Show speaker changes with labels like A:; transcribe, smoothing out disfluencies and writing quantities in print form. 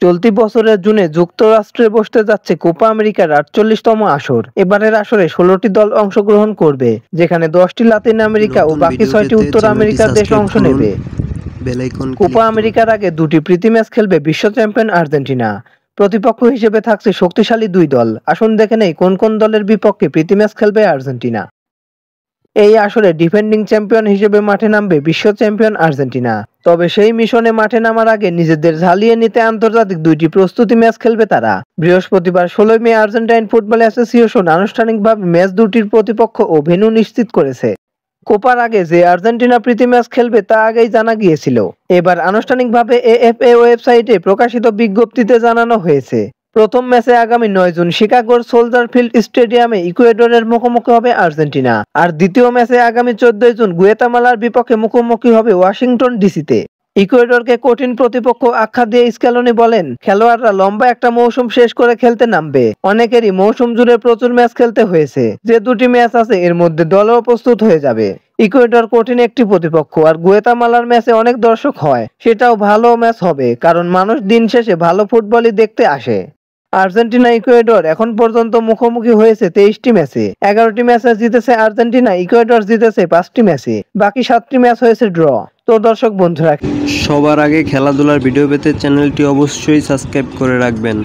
A: চলতি বছরের জুনে যুক্তরাষ্ট্রে বসতে যাচ্ছে কোপা আমেরিকার ৪৮তম আসর। এবারের আসরে ১৬টি দল অংশগ্রহণ করবে, যেখানে ১০টি লাতিন আমেরিকা ও
B: নতুন
A: বাকি
B: ভিডিও
A: ৬টি
B: পেতে
A: উত্তর
B: চ্যানেলটি
A: আমেরিকার দেশ
B: সাবস্ক্রাইব
A: অংশ
B: করুন,
A: নেবে।
B: বেল আইকন ক্লিক
A: কোপা
B: করুন।
A: আমেরিকার আগে দুটি প্রীতি ম্যাচ খেলবে বিশ্ব চ্যাম্পিয়ন আর্জেন্টিনা। প্রতিপক্ষ হিসেবে থাকছে শক্তিশালী দুই দল। আসুন দেখে নেই কোন কোন দলের বিপক্ষে প্রীতি ম্যাচ খেলবে আর্জেন্টিনা। এই আসরে ডিফেন্ডিং চ্যাম্পিয়ন হিসেবে মাঠে নামবে বিশ্ব চ্যাম্পিয়ন আর্জেন্টিনা। তবে সেই মিশনে মাঠে নামার আগে নিজেদের ঝালিয়ে নিতে আন্তর্জাতিক দুইটি প্রস্তুতি ম্যাচ খেলবে তারা। বৃহস্পতিবার ১৬ মে আর্জেন্টাইন ফুটবল অ্যাসোসিয়েশন আনুষ্ঠানিকভাবে ম্যাচ দুটির প্রতিপক্ষ ও ভেন্যু নিশ্চিত করেছে। কোপার আগে যে আর্জেন্টিনা প্রীতি ম্যাচ খেলবে তা আগেই জানা গিয়েছিল। এবার আনুষ্ঠানিকভাবে এএফএ ওয়েবসাইটে প্রকাশিত বিজ্ঞপ্তিতে জানানো হয়েছে, প্রথম ম্যাচে আগামী ৯ জুন শিকাগোর সোলজার ফিল্ড স্টেডিয়ামে ইকুয়েডরের মুখোমুখি হবে আর্জেন্টিনা। আর দ্বিতীয় ম্যাচে আগামী ১৪ জুন গুয়েতামালার বিপক্ষে মুখোমুখি হবে ওয়াশিংটন ডিসিতে। ইকুয়েডরকে কঠিন প্রতিপক্ষ আখ্যা দিয়ে স্ক্যালোনি বলেন, খেলোয়াড়রা লম্বা একটা মৌসুম শেষ করে খেলতে নামবে। অনেকেরই মৌসুম জুড়ে প্রচুর ম্যাচ খেলতে হয়েছে। যে দুটি ম্যাচ আছে এর মধ্যে দলও প্রস্তুত হয়ে যাবে। ইকুয়েডর কঠিন একটি প্রতিপক্ষ, আর গুয়েতামালার ম্যাচে অনেক দর্শক হয়, সেটাও ভালো ম্যাচ হবে, কারণ মানুষ দিন শেষে ভালো ফুটবলই দেখতে আসে। আর্জেন্টিনা ইকুয়েডর এখন পর্যন্ত মুখোমুখি হয়েছে ২৩টি ম্যাচে। ১১টি ম্যাচে জিতেছে আর্জেন্টিনা, ইকুয়েডর জিতেছে 5টি ম্যাচে, বাকি 7টি ম্যাচ হয়েছে ড্র। তো দর্শক বন্ধুরা,
B: সবার আগে খেলাধুলার ভিডিও পেতে চ্যানেলটি অবশ্যই সাবস্ক্রাইব করে রাখবেন।